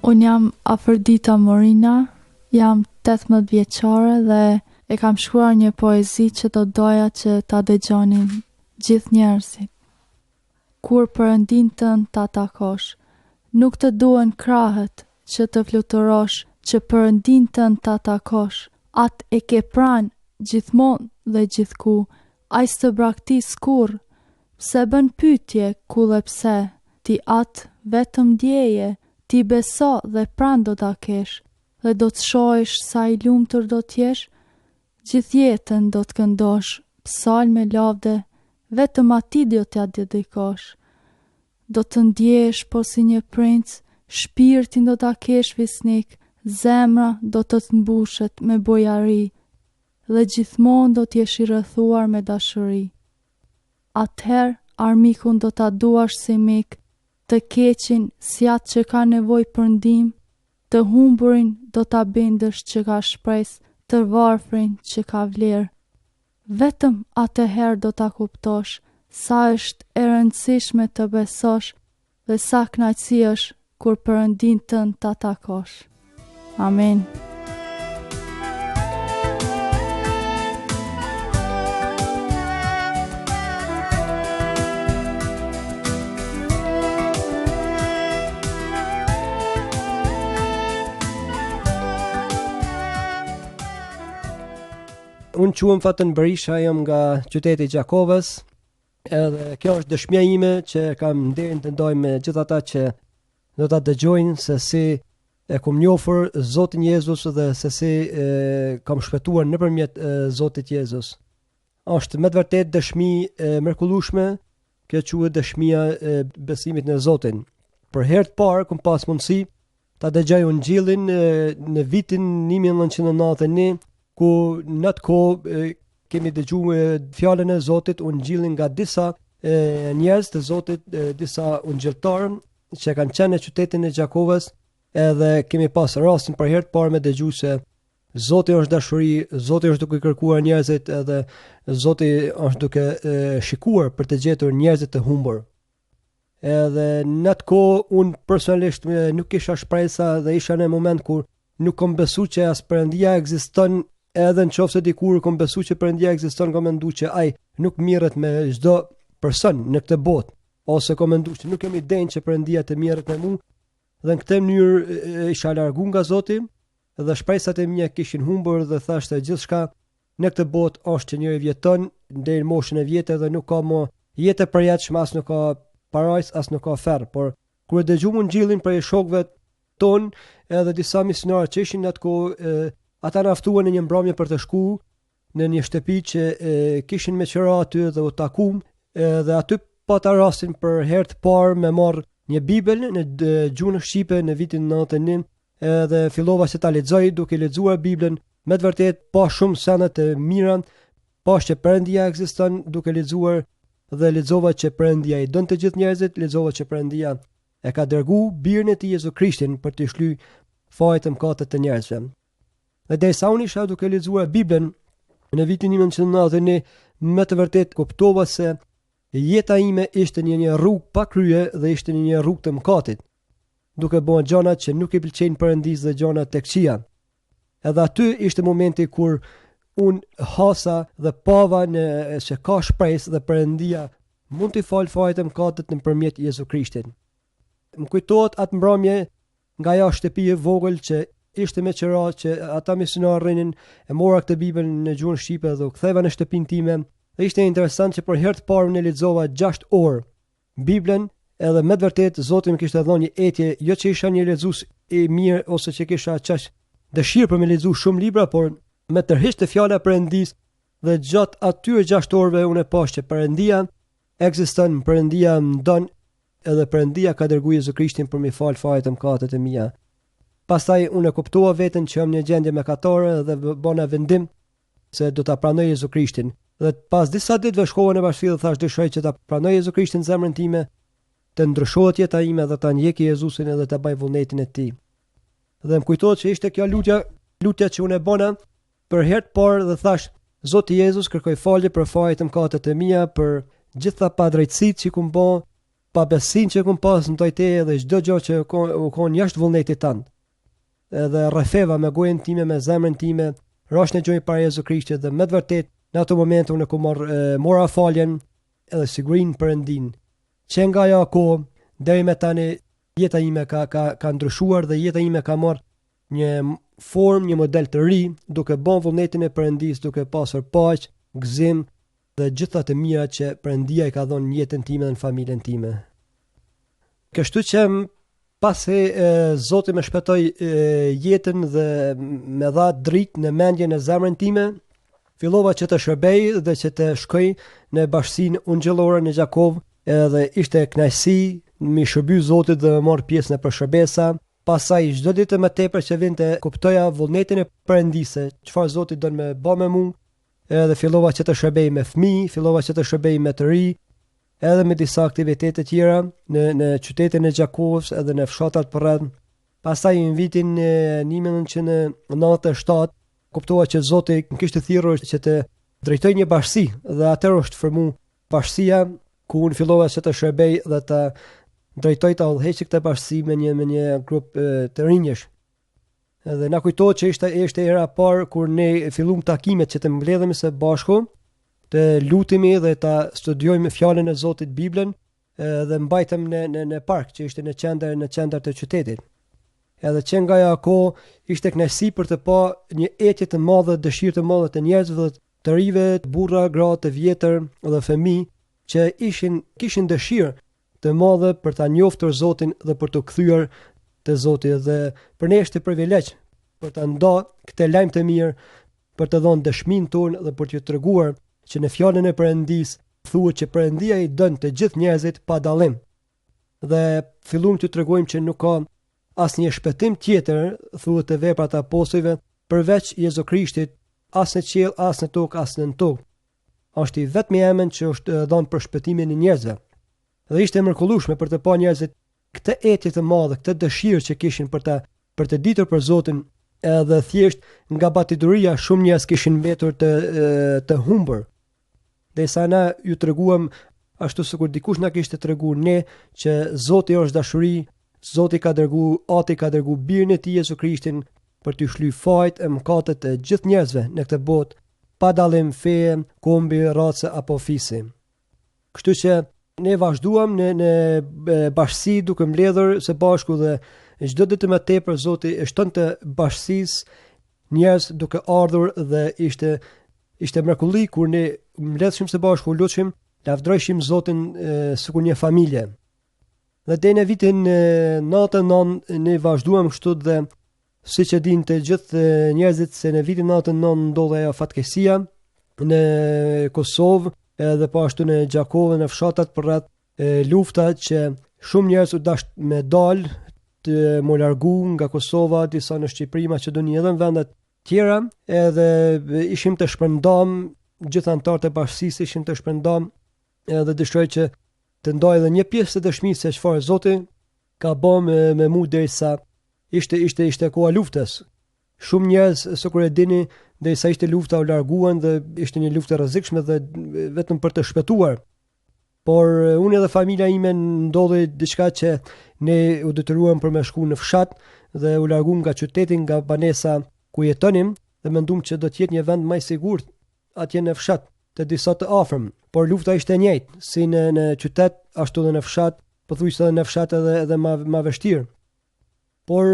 Unë jam Afrodita Morina, jam 18 vjeçare dhe e kam shkruar një poezi që do doja që ta dëgjonin gjithë njerëzit. Kur Perëndin tënd ta takosh, nuk të duhen krahët që të fluturosh, që Perëndin tënd ta takosh, atë e ke pranë gjithmonë dhe gjithku, ai s'të braktis kurrë, pse bën pyetje ku dhe pse, ti atë vetëm djeje, ti beso dhe pranë do ta kesh, dhe do të shohësh sa i lumtur do t'jesh, gjithë jetën do të këndosh psalme lavde, vetëm atij do t'ja dedikosh. Do të ndjesh po si një princ, shpirtin do ta kesh visnik, zemra do të mbushet me bojari, dhe gjithmonë do t'jesh i rrethuar me dashuri. Atëherë armikun do ta duash si mik, të keqin si atë që ka nevojë për ndihmë, të humburin do ta bindësh që ka shpresë, të varfrin që ka vlerë. Vetëm atëherë do ta kuptosh sa është e rëndësishme të besosh dhe sa kënaqësi është kur Perëndin tënd ta takosh. Amen. Unë quhem Faten Berisha, jam nga qyteti i Gjakovës, edhe kjo është dëshmia ime që kam nderin të ndaj me gjithë ata që do ta dëgjojnë se si e kam njohur Zotin Jezus dhe se si kam shpëtuar nëpërmjet Zotit Jezus. Është me të vërtetë dëshmi e mrekullueshme, kjo quhet dëshmia e besimit në Zotin. Për herë të parë kam pas mundësi ta dëgjoj Ungjillin në vitin 1991, ku në atë kohë kemi dëgjuar fjalën e Zotit, Ungjillin nga disa njerëz të Zotit, disa ungjilltarë që kanë qenë në qytetin e Gjakovës, edhe kemi pas rastin për herë të parë me dëgju se Zoti është dashuri, Zoti është duke kërkuar njerëzit, edhe Zoti është duke shikuar për të gjetur njerëzit të humbur. Edhe në atë kohë unë personalisht nuk kisha shpresa dhe isha në moment kur nuk kam besuar që as Perëndia ekziston. Edhe në qofse dikur kom besu që Perëndia ekziston, kom mendu që ai nuk mirret me çdo person në këtë botë, ose kom mendu që nuk kemi idenë që Perëndia të mirret me mua, dhe në këtë mënyrë isha largu nga Zoti, dhe shpresat e mia kishin humbur dhe thashë gjithçka në këtë botë është që njëri vjeton deri në moshën e vjetë dhe nuk ka më jetë e përjetshme, as nuk ka parajs, as nuk ka ferr. Por kur dëgjova Ungjillin prej shokëve ton, edhe disa misionarë që ishin atë kohë, ata na ftuan në një mbrëmje për të shkuar në një shtëpi që kishin me qira aty dhe u takuam, dhe aty pata rastin për herë të parë me marr një Bibël në gjuhën shqipe në vitin 91, edhe fillova që ta lexoj. Duke lexuar Biblën, me të vërtetë pa shumë sende të mira, pa që Perëndia ekziston, duke lexuar dhe lexova që Perëndia i don të gjithë njerëzit, lexova që Perëndia e ka dërguar birin e tij Jezu Krishtin për të shlyer fajin e mëkatet të njerëzve. Dhe derisa unë isha duke lexuar Biblën në vitin 1991, me të vërtetë kuptova se jeta ime ishte një rrugë pa krye dhe ishte një rrugë të mëkatit, duke bën gjëra që nuk i pëlqejnë Perëndis dhe gjëra tek xhia. Edhe aty ishte momenti kur unë hasa dhe pava se ka shpresë dhe Perëndia mund t'i falë fajin e mëkatit nëpërmjet Jezu Krishtit. Më kujtohet atë mbrëmje nga ajo shtëpi e vogël që ishte me qira, që ata misionarë rrinin, e mora këtë Bibël në gjuhën shqipe dhe u ktheva në shtëpinë time, dhe ishte interesant që për herë të parë unë lexova 6 orë Biblën, edhe me të vërtetë Zoti më kishte dhënë një etje, jo që isha një lexues i mirë ose që kisha çaq dëshirë për me lexuar shumë libra, por me tërheqë fjala e Perëndis, dhe gjatë atyre 6 orëve unë e pash që Perëndia ekziston, Perëndia më don, edhe Perëndia ka dërguar Jezu Krishtin për mi fal fajin e mëkatet e mia. Pastaj unë e kuptova veten që jam në gjendje mëkatare dhe bëna vendim se do ta pranoj Jezu Krishtin. Dhe pas disa ditëve shkova në bashki dhe thash dëshoj që ta pranoj Jezu Krishtin në zemrën time, të ndryshohet jeta ime dhe ta ndjeki Jezusin edhe të bëj vullnetin e tij. Dhe më kujtohet që ishte kjo lutja që unë e bëna për herë të parë dhe thash, Zoti Jezus, kërkoj falje për fajin e mëkatet e mia, për gjitha padrejtësitë që kum bë, pabesin që kum pas në tojte dhe çdo gjë që u kon jashtë vullnetit tanë. Edhe rrefeva me gojën time, me zemrën time, rashën e gjoj para Jezu Krishtit dhe me të vërtet në ato momente unë ku mora faljen edhe sigurinë Perëndin. Që nga ajo kohë deri me tani jeta ime ka ndryshuar dhe jeta ime ka marrë një formë, një model të ri, duke bën vullnetin e Perëndis, duke pasur paqë, gëzim dhe gjitha të mira që Perëndia i ka dhënë në jetën time dhe në familjen time. Kështu që pasi Zoti më shpëtoi jetën dhe më dha dritë në mendjen e zemrën time, fillova që të shërbej dhe që të shkoj në bashkësinë ungjëllore në Gjakov, edhe ishte kënaqësi mi shërby Zotit dhe marr pjesë në përshërbesa. Pastaj çdo ditë më tepër që vinte kuptoja vullnetin e Perëndisë, çfarë Zoti don me bë me mua, edhe fillova që të shërbej me fëmijë, fillova që të shërbej me të ri, edhe me disa aktivitete tjera në qytetin e Gjakovës edhe në fshatat përreth. Pastaj në vitin 1997 kuptova që Zoti më kishte thirrur që të drejtoj një bashkësi dhe atëherë është formu bashkësia ku unë fillova që të shërbej dhe të drejtoj të udhëheqë këtë bashkësi me një grup të rinjesh. Edhe na kujtohet që ishte era e parë kur ne filluam takimet që të mbledhemi së bashku, të lutemi dhe të studiojmë fjalën e Zotit, Biblën, dhe mbajtëm në park që ishte në qendër të qytetit. Edhe që nga ajo kohë ishte kënaqësi për të pa një etje të madhe, dëshirë të madhe të njerëzve, të rive, të burra, gra, të vjetër dhe fëmijë që kishin dëshirë të madhe për ta njoftur Zotin dhe për të kthyer te Zoti, dhe për ne është privilegj për ta ndarë këtë lajm të mirë, për të dhënë dëshminë tonë dhe për t'ju treguar që në fjalën e Perëndis thuhet që Perëndia i dën të gjithë njerëzit pa dallim. Dhe filluam t'ju tregojmë që nuk ka asnjë shpëtim tjetër, thuhet te Veprat e Apostujve, përveç Jezu Krishtit, as në qiell, as në tokë, as në tokë. Është i vetmi emër që është dhënë për shpëtimin e njerëzve. Dhe ishte mrekullueshme për të pa njerëzit këtë etje të madhe, këtë dëshirë që kishin për të ditur për Zotin, edhe thjesht nga batiduria shumë njerëz kishin mbetur të humbur. Dhe sa na ju treguam ashtu sikur dikush na kishte treguar ne që Zoti është dashuri, Zoti ka dërguar birin e tij Jezu Krishtin për të shlyer fajt e mëkatet e gjithë njerëzve në këtë botë, pa dallim feje, kombi, race apo fisi. Kështu që ne vazhduam në bashkësi duke mbledhur së bashku dhe çdo ditë më tepër Zoti e shtonte bashkësisë njerëz duke ardhur dhe ishte mrekulli kur ne mbledhshim së bashku, lutshim, lavdrojshim Zotin sikur një familje. Dhe deri në vitin 99 ne vazhduam kështu dhe siç e dinë të gjithë njerëzit se në vitin 99 ndodhi ajo fatkesia në Kosovë, edhe po ashtu në Gjakovë, në fshatat përreth, lufta që shumë njerëz u dash me dal të mu largu nga Kosova, disa në Shqipëri, Maqedoni edhe në vendet tjera, edhe ishim të shpërndam, gjithë anëtarët e bashkësisë ishim të shpërndam, edhe dëshiroj që të ndaj edhe një pjesë të dëshmisë se çfarë Zoti ka bërë me mua derisa ishte koha luftës. Shumë njerëz, sikur e dini, derisa ishte lufta u larguan dhe ishte një luftë e rrezikshme dhe vetëm për të shpëtuar. Por unë edhe familja ime ndodhi diçka që ne u detyruam për me shku në fshat dhe u larguam nga qyteti, nga banesa ku jetonim, dhe mendum që do të jetë një vend më i sigurt atje në fshat, të disa të afërm. Por lufta ishte e njëjtë, si në qytet, ashtu edhe në fshat, pothuajse edhe në fshat edhe më vështirë. Por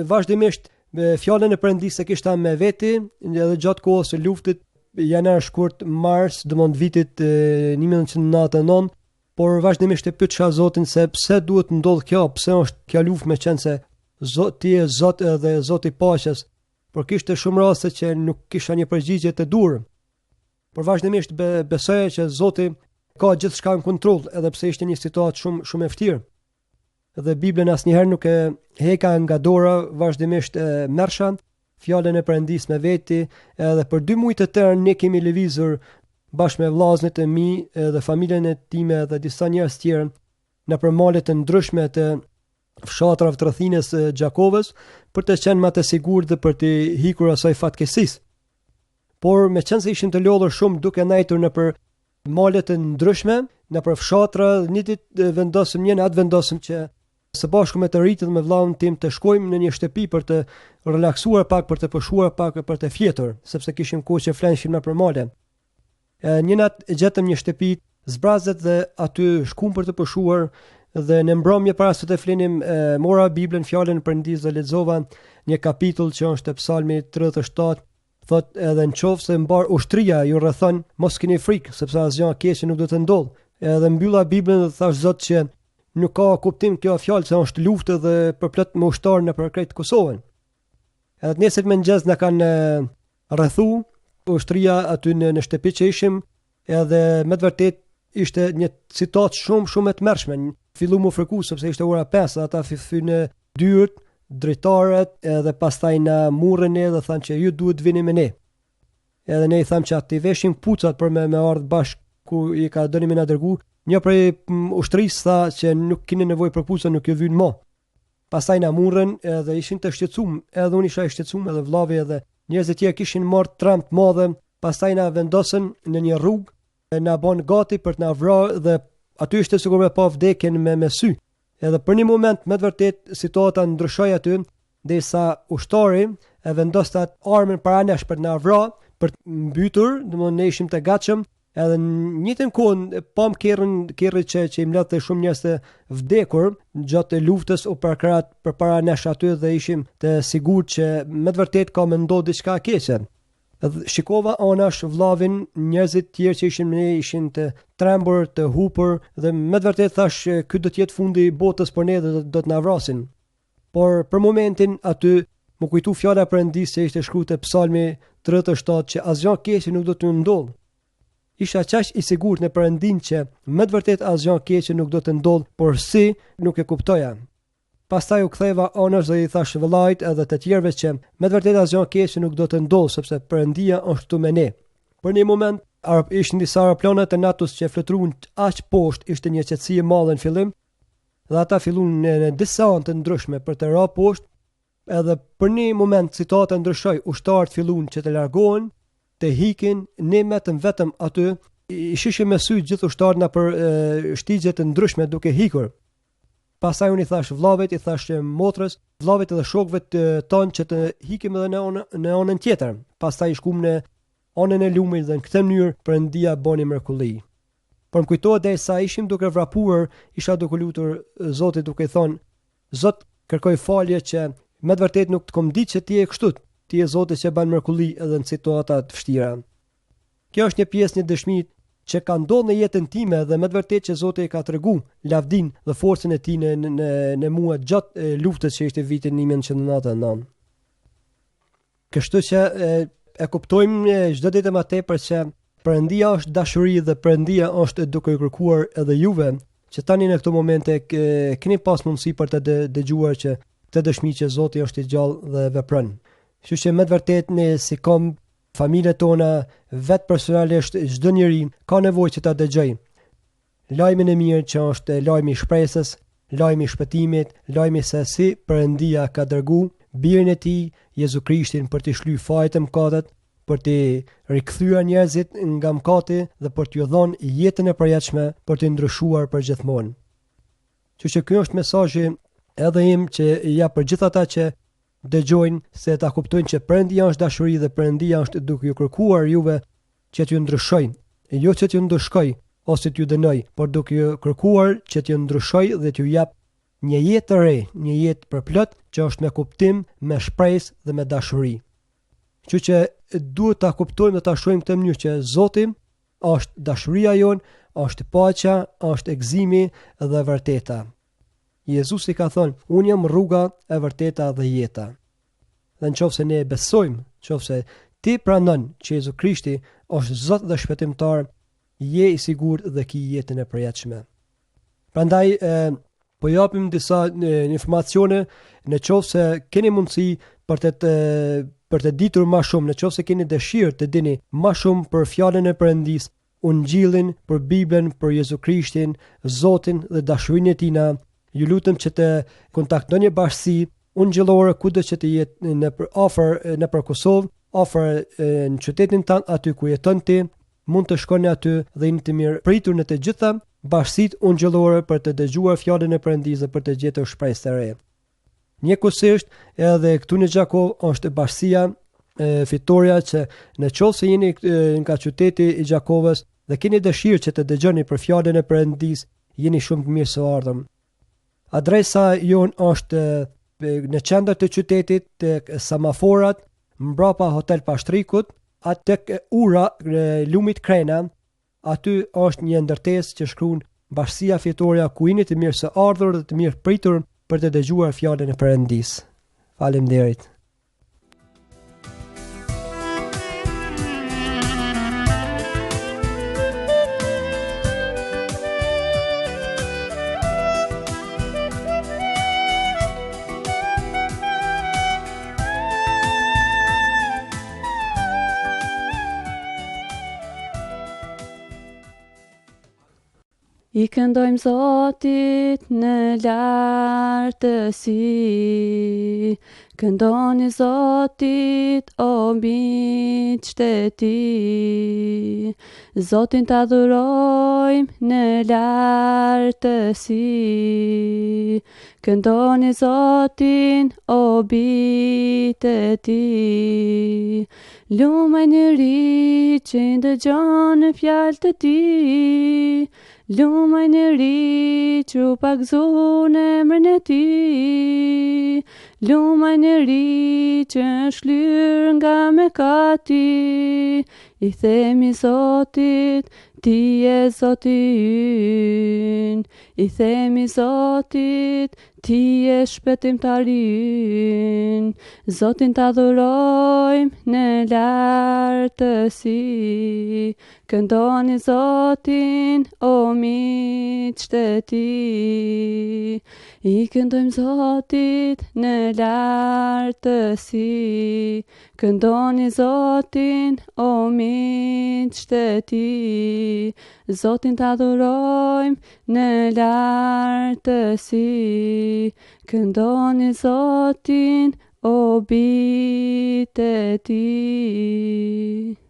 vazhdimisht fjalën e Perëndisë e kishta me veti, edhe gjatë kohës së luftës, janar, shkurt, mars, domon vitit 1999, por vazhdimisht e pyetja Zotin se pse duhet ndodh kjo, pse është kjo luftë, me qenë se Zoti është Zot dhe Zoti i paqes. Por kishte shumë raste që nuk kisha një përgjigje të dur. Por vazhdimisht besoja që Zoti ka gjithçka në kontroll, edhe pse ishte një situatë shumë e vështirë. Dhe Biblën asnjëherë nuk e heka nga dora, vazhdimisht merrsha fjalën e Perëndisë me veti, edhe për 2 muaj të tërë ne kemi lëvizur bashkë me vllazërit e mi dhe familjen e time dhe disa njerëz tjerë në përmale të ndryshme të fshatrave të rrethinës së Gjakovës për të qenë më të sigurt dhe për të hikur asaj fatkesisë. Por me qenë se ishim të lodhur shumë duke ndajtur nëpër male të ndryshme, në për fshatra, një ditë vendosëm një atë vendosëm që së bashku me të rritë dhe me vllahun tim të shkojmë në një shtëpi për të relaksuar pak, për të pushuar pak, për të fjetur, sepse kishim kohë që flenshim në për male. Një natë gjetëm një shtëpi zbrazet dhe aty shkum për të pushuar dhe në mbrëmje para se të flinim mora Biblën, fjalën e Perëndisë dhe lexova një kapitull që është Psalmi 37. Thot edhe në qoftë se mbar ushtria ju rrethon, mos keni frikë, sepse asgjë e keqe nuk do të ndodhë. Edhe mbylla Biblën dhe thash Zot që nuk ka kuptim kjo fjalë se është luftë dhe përplot me ushtar në përkrejt Kosovën. Edhe nesër mëngjes na kanë rrethu ushtria aty në shtëpi që ishim, edhe me të vërtet ishte një situatë shumë e tmerrshme. Fillu më frikua sepse ishte ora 5, ata fynë dyert, drejtarët edhe pastaj na murrën edhe thanë që ju duhet vini me ne. Edhe ne i thamë që ati veshim kpucat për me ardhë bashkë ku i ka dëni me na dërgu. Një prej ushtrisë tha që nuk keni nevojë për kpuca, nuk ju vyn më. Pastaj na murrën edhe ishin të shqetësuar, edhe unë isha i shqetësuar edhe vllavi edhe njerëzit tjerë kishin marrë tram të madhe. Pastaj na vendosën në një rrugë, na bën gati për të na vrarë dhe aty ishte sikur me pa vdekjen me sy. Edhe për një moment me të vërtet situata ndryshoi aty, derisa ushtari e vendoste atë armën para nesh për të na vrarë, për të mbytur, domthonë ne ishim të gatshëm, edhe në njëjtën kohë pam kerrin që i mbledhte shumë njerëz të vdekur gjatë luftës u përkrat përpara nesh aty dhe ishim të sigurt që me të vërtet ka më ndodhur diçka e keqe. Edhe shikova anash vllavin, njerëzit tjerë që ishin me ne ishin të trembur, të hupur dhe me të vërtet thash ky do të jetë fundi i botës për ne dhe do të na vrasin. Por për momentin aty më kujtu fjala e Perëndisë që ishte shkruar te Psalmi 37 që asgjë keqe nuk do të ndodhë. Isha qaq i sigurt në Perëndin që me të vërtet asgjë keqe nuk do të ndodhë, por si nuk e kuptoja. Pastaj u ktheva anash dhe i thash vëllait edhe të tjerëve që me të vërtetë asgjë keqe nuk do të ndodhë sepse Perëndia është këtu me ne. Për një moment ishin disa aeroplane të NATO-s që flutruan aq poshtë, ishte një qetësi e madhe në fillim dhe ata filluan në desante të ndryshme për të ra poshtë. Edhe për një moment situata ndryshoi, ushtarët filluan që të largohen, të hikin, ne vetëm aty i shishim me sy gjithë ushtarët na për shtigje të ndryshme duke hikur. Pastaj unë i thash vllavit, i thash motrës, vllavit edhe shokëve tonë që të hikim edhe në anën tjetër. Pastaj i shkum në anën e lumit dhe në këtë mënyrë Perëndia bëni mrekulli. Por më kujtohet derisa ishim duke vrapuar, isha duke lutur Zotit duke thonë, Zot, kërkoj falje që me të vërtet nuk të kom ditë që ti je kështu, ti je Zoti që bën mrekulli edhe në situata të vështira. Kjo është një pjesë, një dëshmi që ka ndodhur në jetën time dhe me të vërtetë që Zoti e ka treguar lavdin dhe forcën e tij në mua gjatë luftës që ishte vitin 1999. Kështu që e kuptojmë çdo ditë më tepër që Perëndia është dashuri dhe Perëndia është duke kërkuar edhe juve që tani në këto momente keni pas mundësi për të dëgjuar që këtë dëshmi që Zoti është i gjallë dhe vepron. Kështu që me të vërtetë ne si kom familjet tona, vetë personalisht çdo njeri ka nevojë që ta dëgjojë. Lajmin e mirë që është lajmi i shpresës, lajmi i shpëtimit, lajmi se si Perëndia ka dërguar birin e tij, Jezu Krishtin për të shlyer fajët e mëkatet, për të rikthyer njerëzit nga mëkati dhe për t'ju dhënë jetën e përjetshme, për të ndryshuar përgjithmonë. Kështu që ky është mesazhi edhe im që ja për gjithë ata që dëgjojnë se ta kuptojnë që Perëndia është dashuri dhe Perëndia është duke ju kërkuar juve që t'ju ndryshojnë, jo që t'ju ndryshkoj ose t'ju dënoj, por duke ju kërkuar që t'ju ndryshoj dhe t'ju jap një jetë të re, një jetë përplot që është me kuptim, me shpresë dhe me dashuri. Kështu që duhet ta kuptojmë dhe ta shohim këtë mënyrë që Zoti është dashuria jon, është paqja, është gëzimi dhe vërteta. Jezusi ka thënë, unë jam rruga e vërteta dhe jeta. Dhe nëse ne besojmë, nëse ti pranon që Jezu Krishti është Zot dhe shpëtimtar, je i sigurt dhe ki jetën e përjetshme. Prandaj po japim disa informacione nëse keni mundësi për të ditur më shumë, nëse keni dëshirë të dini më shumë për fjalën e Perëndisë, Ungjillin, për Biblën, për Jezu Krishtin, Zotin dhe dashurinë e tij, ju lutem që të kontaktoni një bashkësi ungjillore kudo që të jetë afër në Kosovë, afër në qytetin tënd aty ku jeton ti, mund të shkoni aty dhe jeni të mirë pritur në të gjitha bashkësitë ungjëllore për të dëgjuar fjalën e Perëndisë për të gjetur shpresë të re. Njëkohësisht edhe këtu në Gjakov është bashkësia fitoria që në qoftë se jeni nga qyteti i Gjakovës dhe keni dëshirë që të dëgjoni për fjalën e Perëndisë, jeni shumë të mirë së ardhur. Adresa jon është në qendër të qytetit tek semaforat mbrapa Hotel Pashtrikut, atë tek ura Lumit Krena. Aty është një ndërtesë që shkruan Bashkia Fitoria ku jeni të mirë së ardhur dhe të mirë pritur për të dëgjuar fjalën e Perëndisë. Faleminderit. I këndojmë Zotit në lartësi, këndoni Zotit o miqtë e tij. Zotin ta adhurojmë në lartësi, këndoni Zotin o bitë e tij. Lumajnë ri që ndëgjon fjalë të tij, lumajnë ri që u pagzon emrin e tij, lumajnë ri që është lyer nga mëkati. I themi Zotit, ti je Zoti ynë. I themi Zotit, ti je shpëtimtari ynë. Zotin ta adhurojmë në lartësi, këndoni Zotin o miqtë e tij. I këndojmë Zotit në lartësi, këndoni Zotin o miqtë e tij. Zotin ta adhurojmë në lartësi, këndoni Zotin o bitë e tij.